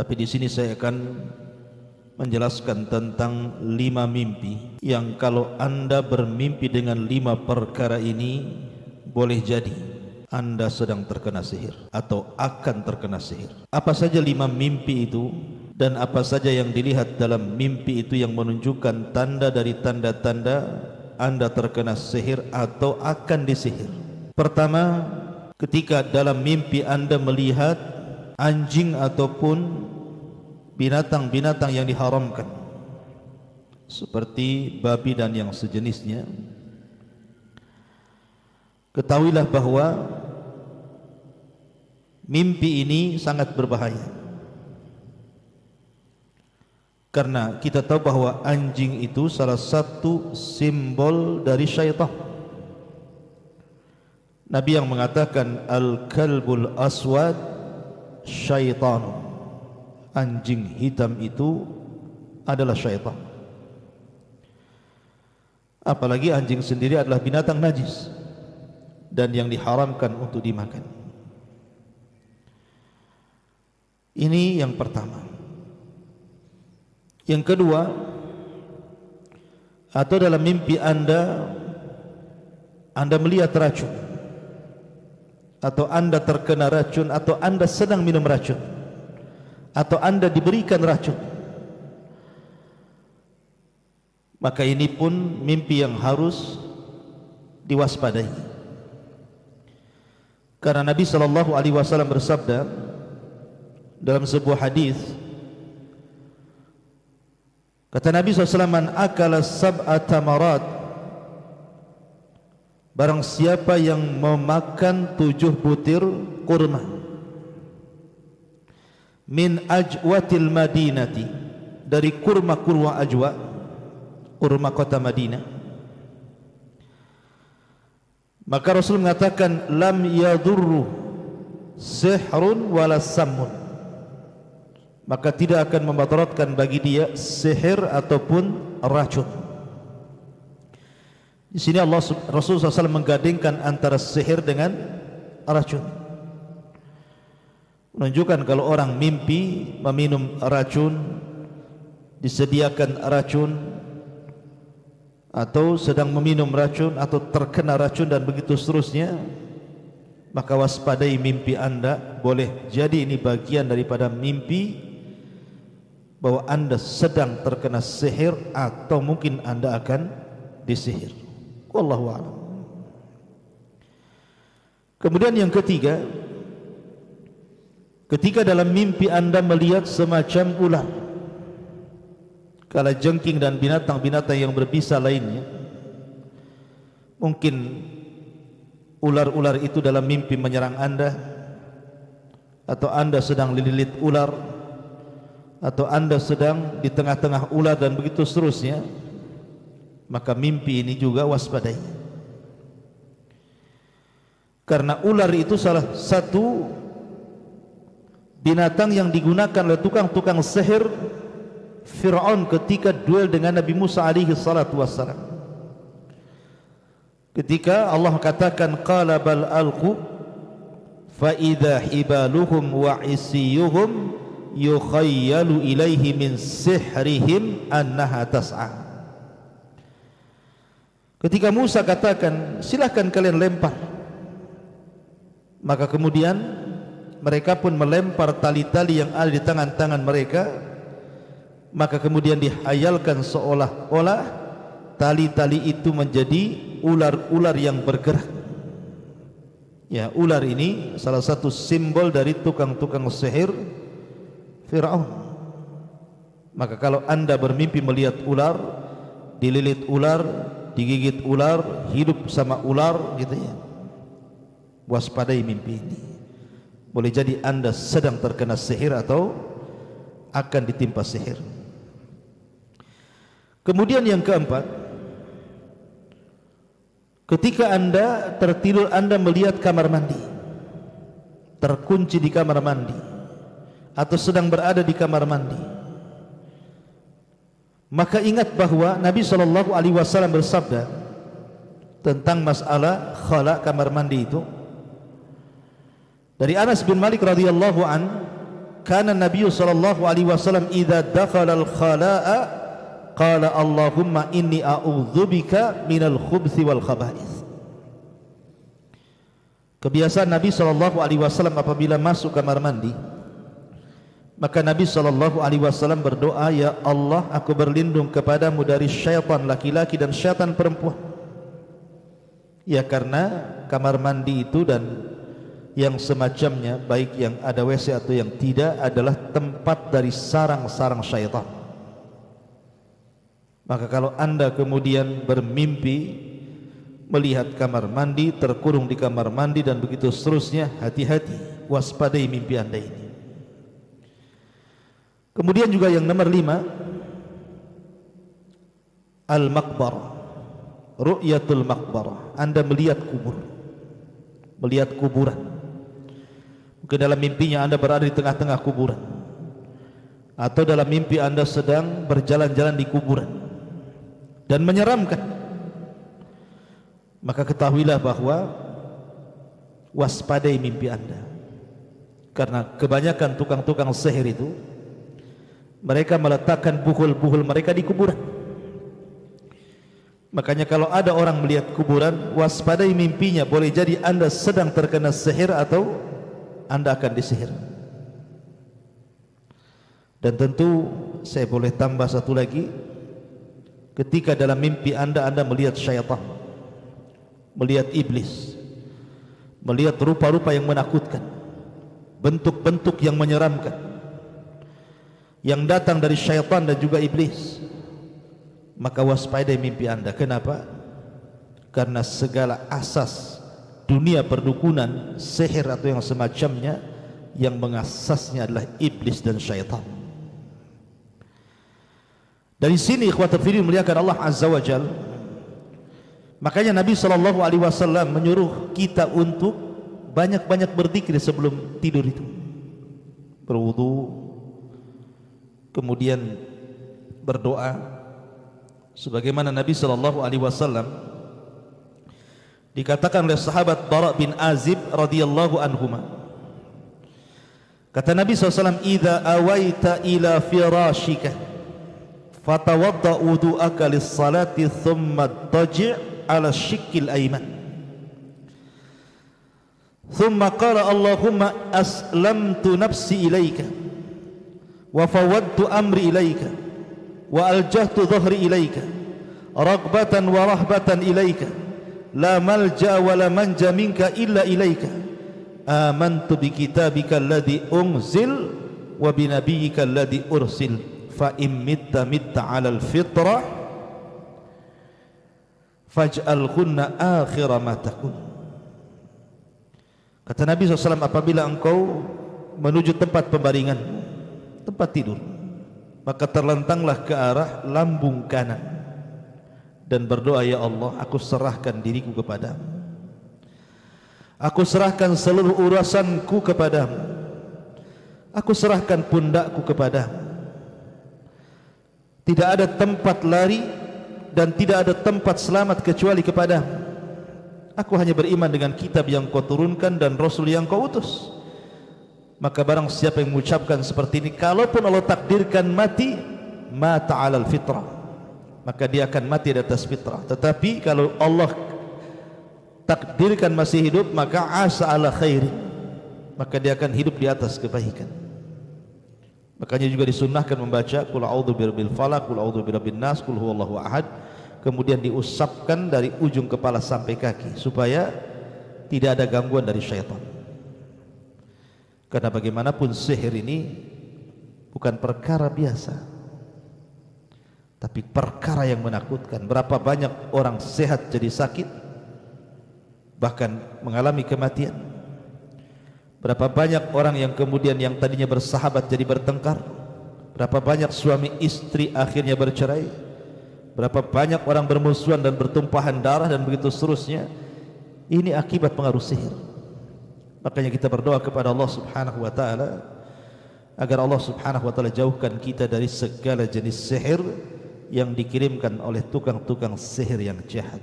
Tapi di sini saya akan menjelaskan tentang 5 mimpi yang kalau Anda bermimpi dengan 5 perkara ini, boleh jadi Anda sedang terkena sihir atau akan terkena sihir. Apa saja 5 mimpi itu dan apa saja yang dilihat dalam mimpi itu yang menunjukkan tanda dari tanda-tanda Anda terkena sihir atau akan disihir. Pertama, ketika dalam mimpi Anda melihat anjing ataupun binatang-binatang yang diharamkan seperti babi dan yang sejenisnya, ketahuilah bahwa mimpi ini sangat berbahaya, karena kita tahu bahwa anjing itu salah satu simbol dari syaitan. Nabi yang mengatakan al-kalbul aswad syaitan, anjing hitam itu adalah syaitan. Apalagi anjing sendiri adalah binatang najis dan yang diharamkan untuk dimakan. Ini yang pertama. Yang kedua, atau dalam mimpi Anda melihat racun, atau Anda terkena racun, atau Anda sedang minum racun, atau Anda diberikan racun, maka ini pun mimpi yang harus diwaspadai. Karena Nabi SAW bersabda dalam sebuah hadis, kata Nabi SAW, man akala sab'a tamarat, barang siapa yang memakan 7 butir kurma, min ajwatil madinati, dari kurma-kurma ajwa, kurma kota Madinah, maka Rasul mengatakan lam yadurru sihrun wala sammun, maka tidak akan memadaratkan bagi dia sihir ataupun racun. Di sini Rasul SAW menggandengkan antara sihir dengan racun, menunjukkan kalau orang mimpi meminum racun, disediakan racun, atau sedang meminum racun, atau terkena racun dan begitu seterusnya, maka waspadai mimpi Anda. Boleh jadi ini bagian daripada mimpi bahwa Anda sedang terkena sihir atau mungkin Anda akan disihir. Wallahu a'lam. Kemudian yang ketiga, ketika dalam mimpi Anda melihat semacam ular, kalajengking dan binatang-binatang yang berbisa lainnya, mungkin ular-ular itu dalam mimpi menyerang Anda, atau Anda sedang dililit ular, atau Anda sedang di tengah-tengah ular dan begitu seterusnya, maka mimpi ini juga waspadai. Karena ular itu salah satu binatang yang digunakan oleh tukang-tukang sihir Fir'aun ketika duel dengan Nabi Musa alaihi salatu wassalam. Ketika Allah katakan qala bal alqu fa idza hibaluhum wa isiyuhum yukhayyalu ilaihi min sihrihim annaha tas'a. Ketika Musa katakan silahkan kalian lempar, maka kemudian mereka pun melempar tali-tali yang ada di tangan-tangan mereka, maka kemudian dihayalkan seolah-olah tali-tali itu menjadi ular-ular yang bergerak. Ya, ular ini salah satu simbol dari tukang-tukang sihir Fir'aun. Maka kalau Anda bermimpi melihat ular, dililit ular, digigit ular, hidup sama ular gitu ya, waspadai mimpi ini. Boleh jadi Anda sedang terkena sihir atau akan ditimpa sihir. Kemudian yang keempat, ketika Anda tertidur, Anda melihat kamar mandi, terkunci di kamar mandi, atau sedang berada di kamar mandi, maka ingat bahwa Nabi SAW bersabda tentang masalah khala kamar mandi itu. Dari Anas bin Malik radhiyallahu an, kana Nabi sallallahu alaihi wasallam idza dakhala al-khala'a qala Allahumma inni a'udzubika minal khubthi wal khaba'ith. Kebiasaan Nabi sallallahu alaihi wasallam apabila masuk kamar mandi, maka Nabi sallallahu alaihi wasallam berdoa, ya Allah, aku berlindung kepadamu dari syaitan laki-laki dan syaitan perempuan. Ya, karena kamar mandi itu dan yang semacamnya, baik yang ada WC atau yang tidak, adalah tempat dari sarang-sarang syaitan. Maka kalau Anda kemudian bermimpi melihat kamar mandi, terkurung di kamar mandi dan begitu seterusnya, hati-hati, waspadai mimpi Anda ini. Kemudian juga yang nomor 5, al-maqbarah, ru'yatul maqbarah. Anda melihat kubur, melihat kuburan. Mungkin dalam mimpinya Anda berada di tengah-tengah kuburan, atau dalam mimpi Anda sedang berjalan-jalan di kuburan dan menyeramkan. Maka ketahuilah bahwa waspadai mimpi Anda, karena kebanyakan tukang-tukang sihir itu mereka meletakkan buhul-buhul mereka di kuburan. Makanya kalau ada orang melihat kuburan, waspadai mimpinya, boleh jadi Anda sedang terkena sihir atau Anda akan disihir. Dan tentu saya boleh tambah satu lagi, ketika dalam mimpi Anda melihat syaitan, melihat iblis, melihat rupa-rupa yang menakutkan, bentuk-bentuk yang menyeramkan yang datang dari syaitan dan juga iblis, maka waspadai mimpi Anda. Kenapa? Karena segala asas dunia perdukunan, sihir atau yang semacamnya, yang mengasasnya adalah iblis dan syaitan. Dari sini ikhwatul fillah muliakan Allah azza wa jalla, makanya Nabi sallallahu alaihi wasallam menyuruh kita untuk banyak-banyak berzikir sebelum tidur itu. Berwudu, kemudian berdoa sebagaimana Nabi sallallahu alaihi wasallam dikatakan oleh sahabat Bara bin Azib radhiyallahu anhuma. Kata Nabi SAW, "Idza awaita ila firashika fatawadda wudu'aka lis-salati thumma taji' ala shikkil ayman. Thumma qala Allahumma aslamtu nafsi ilaika wa fawwadtu amri ilaika wa aljahtu dhahri ilaika raghbatan wa rahbatan ilaika la malja wa la manja minka illa ilaika amantu bi kitabika alladhi unzil wa bi nabiyyika alladhi ursil fa in mitta mitta 'alal fitrah faj'alhunna akhira ma takun." Kata Nabi SAW, apabila engkau menuju tempat pembaringan, tempat tidur, maka terlentanglah ke arah lambung kanan dan berdoa, ya Allah, aku serahkan diriku kepadamu, aku serahkan seluruh urusanku kepadamu, aku serahkan pundakku kepadamu. Tidak ada tempat lari dan tidak ada tempat selamat kecuali kepadamu. Aku hanya beriman dengan kitab yang kau turunkan dan Rasul yang kau utus. Maka barang siapa yang mengucapkan seperti ini, kalaupun Allah takdirkan mati, mata 'alal fitrah, maka dia akan mati di atas fitrah. Tetapi kalau Allah takdirkan masih hidup, maka asa 'ala khairi, maka dia akan hidup di atas kebaikan. Makanya juga disunnahkan membaca qul a'udzu birabbil falaq, qul a'udzu birabbin nas, qul huwallahu ahad, kemudian diusapkan dari ujung kepala sampai kaki supaya tidak ada gangguan dari syaitan. Karena bagaimanapun sihir ini bukan perkara biasa, tapi perkara yang menakutkan. Berapa banyak orang sehat jadi sakit, bahkan mengalami kematian. Berapa banyak orang yang kemudian yang tadinya bersahabat jadi bertengkar. Berapa banyak suami istri akhirnya bercerai. Berapa banyak orang bermusuhan dan bertumpahan darah dan begitu seterusnya. Ini akibat pengaruh sihir. Makanya kita berdoa kepada Allah Subhanahu wa taala agar Allah Subhanahu wa taala jauhkan kita dari segala jenis sihir yang dikirimkan oleh tukang-tukang sihir yang jahat.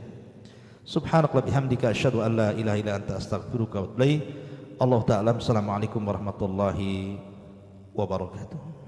Subhanakallah bihamdika asyhadu an la ilaha illa anta astaghfiruka wa atubu ilaik. Allah taala. Assalamualaikum warahmatullahi wabarakatuh.